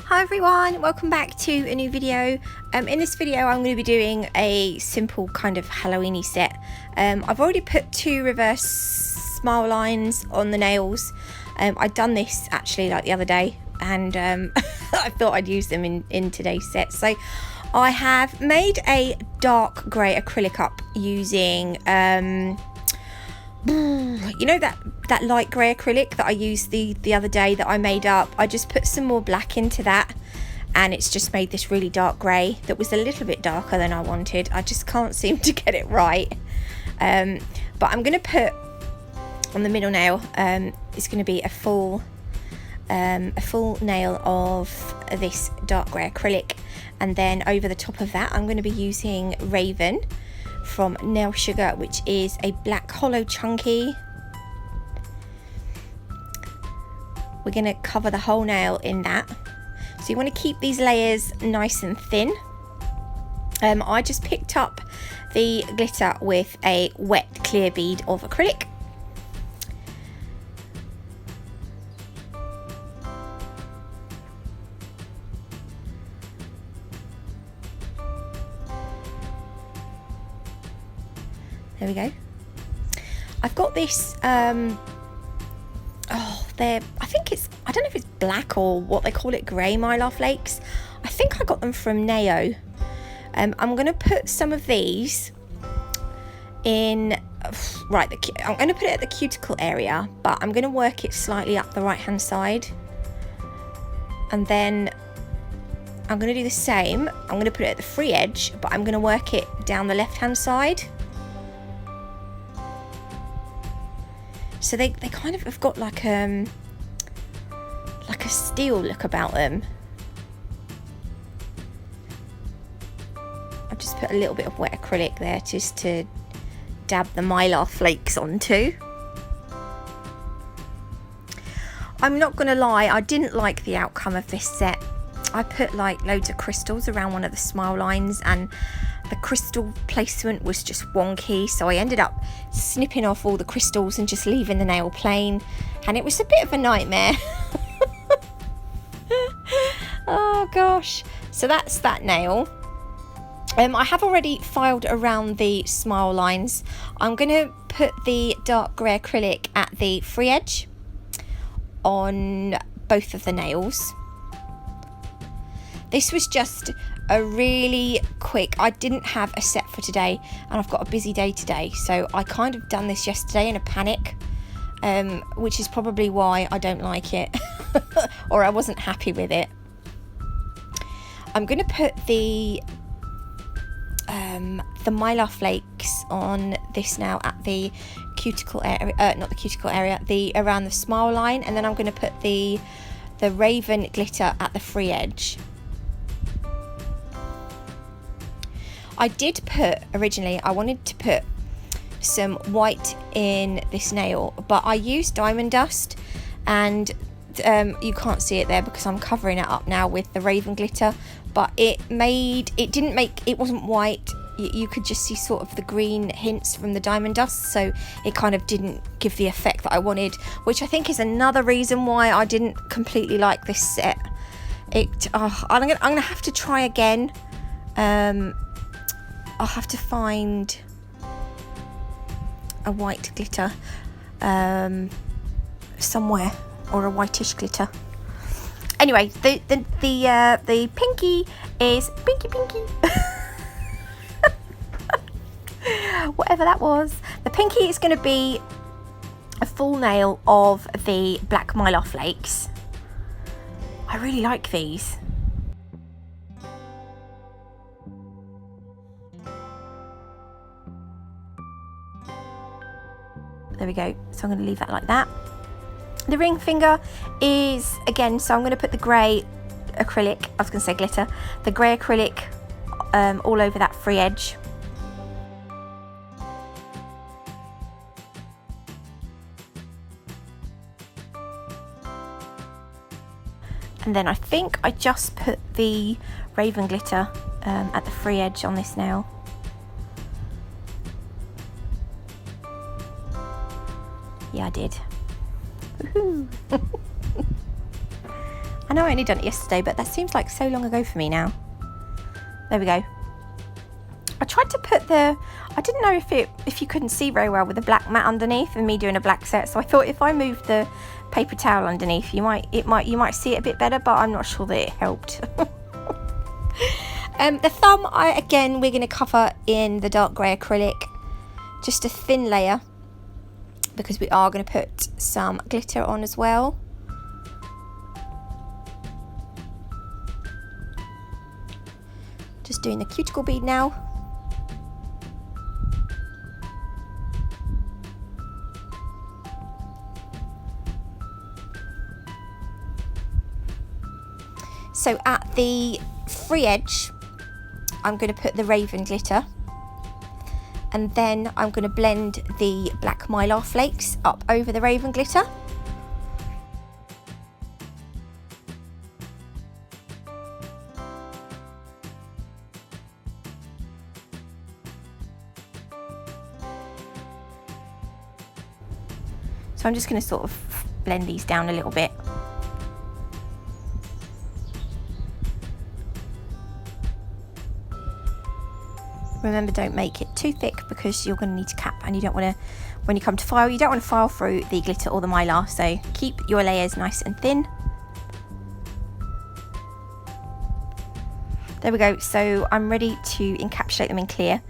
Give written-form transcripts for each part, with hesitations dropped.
Hi everyone, welcome back to a new video. In this video I'm going to be doing a simple kind of Halloweeny set. I've already put 2 reverse smile lines on the nails. I'd done this actually like the other day, and I thought I'd use them in today's set. So I have made a dark grey acrylic up using you know that light grey acrylic that I used the other day that I made up. I just put some more black into that, and it's just made this really dark grey that was a little bit darker than I wanted. I just can't seem to get it right. But I'm going to put on the middle nail, it's going to be a full nail of this dark grey acrylic, and then over the top of that I'm going to be using Raven from Nail Sugar, which is a black hollow chunky. We're going to cover the whole nail in that, so you want to keep these layers nice and thin. I just picked up the glitter with a wet clear bead of acrylic. There we go. I've got this, I don't know if it's black or what they call it, grey Mylar flakes. I think I got them from Nao. I'm going to put some of these in, I'm going to put it at the cuticle area, but I'm going to work it slightly up the right hand side. And then I'm going to do the same. I'm going to put it at the free edge, but I'm going to work it down the left hand side. So they kind of have got like a steel look about them. I've just put a little bit of wet acrylic there just to dab the Mylar flakes onto. I'm not gonna lie, I didn't like the outcome of this set. I put like loads of crystals around one of the smile lines, and the crystal placement was just wonky, so I ended up snipping off all the crystals and just leaving the nail plain, and it was a bit of a nightmare. Oh gosh. So that's that nail. I have already filed around the smile lines. I'm going to put the dark grey acrylic at the free edge on both of the nails. This was just a really quick, I didn't have a set for today, and I've got a busy day today, so I kind of done this yesterday in a panic, which is probably why I don't like it or I wasn't happy with it. I'm going to put the Mylar flakes on this now at the cuticle area, not the cuticle area, around the smile line, and then I'm going to put the Raven glitter at the free edge. I did put, originally I wanted to put some white in this nail, but I used diamond dust, and you can't see it there because I'm covering it up now with the Raven glitter, but it wasn't white. You could just see sort of the green hints from the diamond dust, so it kind of didn't give the effect that I wanted, which I think is another reason why I didn't completely like this set. I'm gonna have to try again. I'll have to find a white glitter somewhere, or a whitish glitter. Anyway, the pinky is pinky. Whatever that was. The pinky is going to be a full nail of the black Mylar flakes. I really like these. There we go. So I'm going to leave that like that. The ring finger is, again, so I'm going to put the grey acrylic, I was going to say glitter, the grey acrylic all over that free edge. And then I think I just put the Raven glitter at the free edge on this nail. Yeah, I did. Woohoo! I know I only done it yesterday, but that seems like so long ago for me now. There we go. I tried to put I didn't know if you couldn't see very well with the black mat underneath and me doing a black set, so I thought if I moved the paper towel underneath, you might see it a bit better, but I'm not sure that it helped. The thumb, we're going to cover in the dark grey acrylic, just a thin layer, because we are going to put some glitter on as well. Just doing the cuticle bead now. So at the free edge, I'm going to put the raven glitter, and then I'm going to blend the black mylar flakes up over the raven glitter. So I'm just going to sort of blend these down a little bit. Remember, don't make it too thick because you're going to need to cap, and you don't want to, when you come to file, you don't want to file through the glitter or the mylar, so keep your layers nice and thin. There we go. So I'm ready to encapsulate them in clear.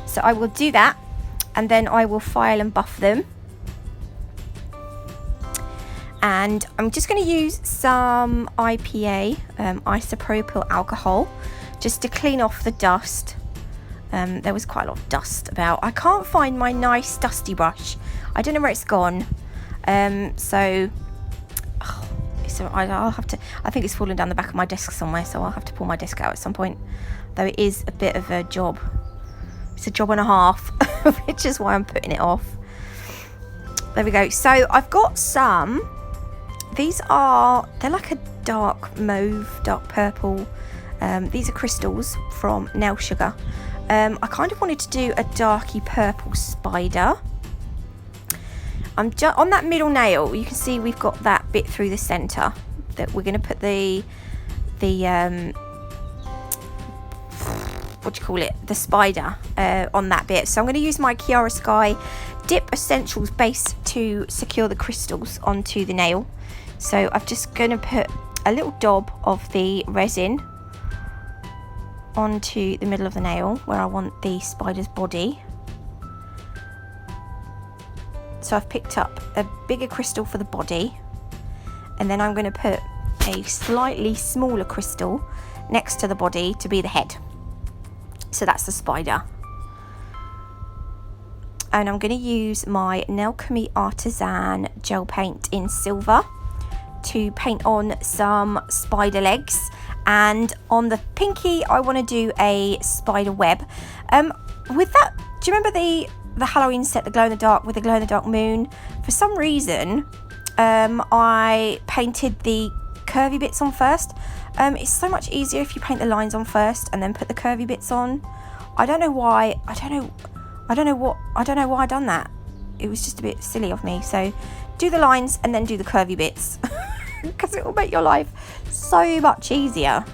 So I will do that, and then I will file and buff them. And I'm just going to use some IPA, isopropyl alcohol, just to clean off the dust. There was quite a lot of dust about. I can't find my nice dusty brush. I don't know where it's gone. I'll have to, I think it's fallen down the back of my desk somewhere, so I'll have to pull my desk out at some point. Though it is a bit of a job. It's a job and a half, which is why I'm putting it off. There we go. So I've got some, they're like a dark mauve, dark purple. These are crystals from Nail Sugar. I kind of wanted to do a darky purple spider. I'm just on that middle nail. You can see we've got that bit through the center that we're going to put the what do you call it? The spider on that bit. So I'm going to use my Kiara Sky Dip Essentials base to secure the crystals onto the nail. So I'm just going to put a little dab of the resin onto the middle of the nail where I want the spider's body. So I've picked up a bigger crystal for the body, and then I'm going to put a slightly smaller crystal next to the body to be the head. So that's the spider. And I'm going to use my Natalie Artisan gel paint in silver to paint on some spider legs. And on the pinky, I want to do a spider web. With that, do you remember the Halloween set, the glow in the dark with the glow in the dark moon? For some reason, I painted the curvy bits on first. It's so much easier if you paint the lines on first and then put the curvy bits on. I don't know why. I don't know why I done that. It was just a bit silly of me. So do the lines and then do the curvy bits. Because it will make your life so much easier.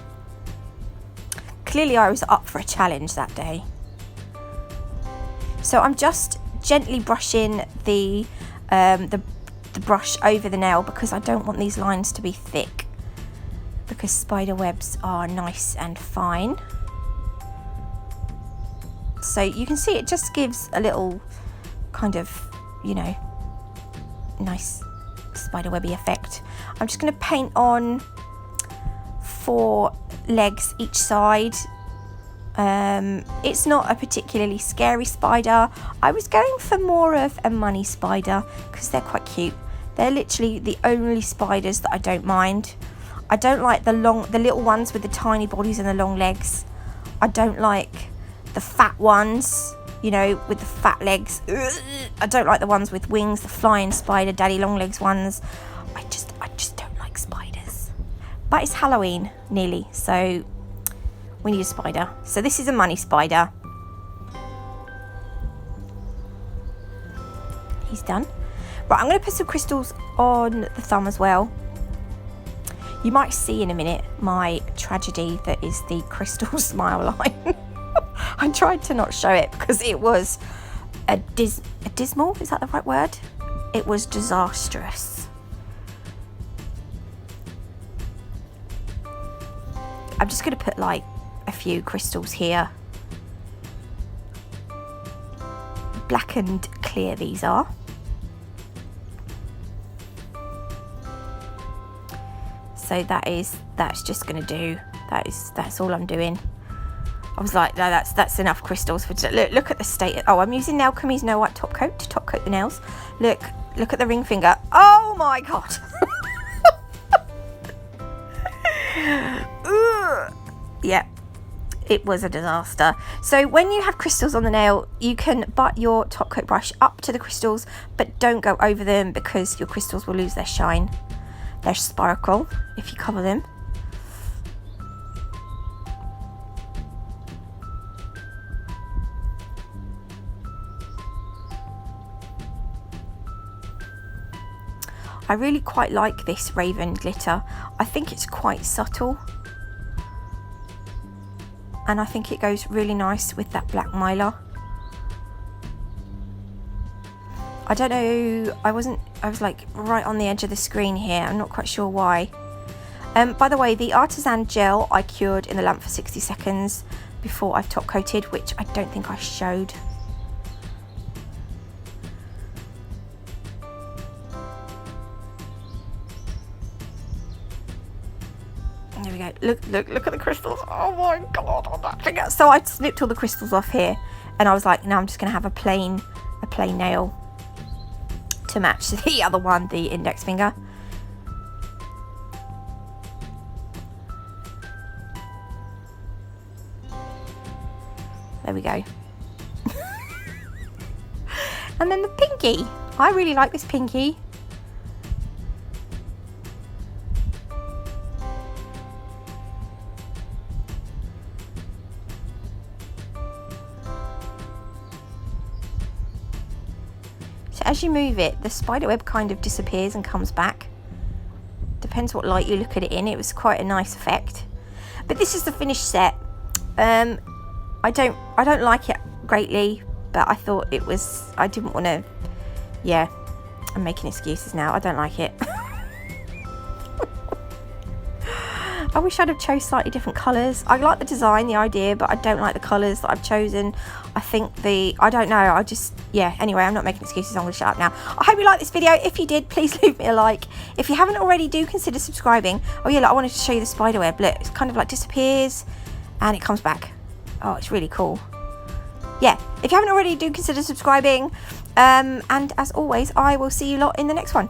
Clearly I was up for a challenge that day. So I'm just gently brushing the brush over the nail because I don't want these lines to be thick, because spider webs are nice and fine. So you can see it just gives a little kind of, you know, nice spiderwebby effect. I'm just going to paint on 4 legs each side. It's not a particularly scary spider. I was going for more of a money spider because they're quite cute. They're literally the only spiders that I don't mind. I don't like the little ones with the tiny bodies and the long legs. I don't like the fat ones, you know, with the fat legs. I don't like the ones with wings, the flying spider, daddy long legs ones. I just don't like spiders. But it's Halloween nearly, so we need a spider. So this is a money spider. He's done. Right, I'm going to put some crystals on the thumb as well. You might see in a minute my tragedy that is the crystal smile line. I tried to not show it because it was a dismal, is that the right word? It was disastrous. I'm just going to put like a few crystals here. Black and clear these are. So that's just going to do. That's all I'm doing. I was like, no, that's enough crystals for today. Look at the state. Oh, I'm using Nail Chemie's No White Top Coat to top coat the nails. Look at the ring finger. Oh my god. Yeah, it was a disaster. So when you have crystals on the nail, you can butt your top coat brush up to the crystals, but don't go over them because your crystals will lose their shine, their sparkle if you cover them. I really quite like this Raven glitter. I think it's quite subtle. And I think it goes really nice with that black mylar. I don't know, I was like right on the edge of the screen here. I'm not quite sure why. By the way, the Artisan gel I cured in the lamp for 60 seconds before I've top coated, which I don't think I showed. There we go. Look at the crystals. Oh my god, on that finger. So I snipped all the crystals off here, and I was like, now I'm just gonna have a plain nail to match the other one, the index finger. There we go. And then the pinky. I really like this pinky. So as you move it, the spiderweb kind of disappears and comes back. Depends what light you look at it in. It was quite a nice effect. But this is the finished set. I don't like it greatly, but I thought it was, I didn't want to, yeah, I'm making excuses now. I don't like it. I wish I'd have chose slightly different colours. I like the design, the idea, but I don't like the colours that I've chosen. I think I don't know, yeah, anyway, I'm not making excuses, I'm going to shut up now. I hope you liked this video. If you did, please leave me a like. If you haven't already, do consider subscribing. Oh yeah, look, I wanted to show you the spiderweb. Look, it's kind of like disappears and it comes back. Oh, it's really cool. Yeah, if you haven't already, do consider subscribing. And as always, I will see you lot in the next one.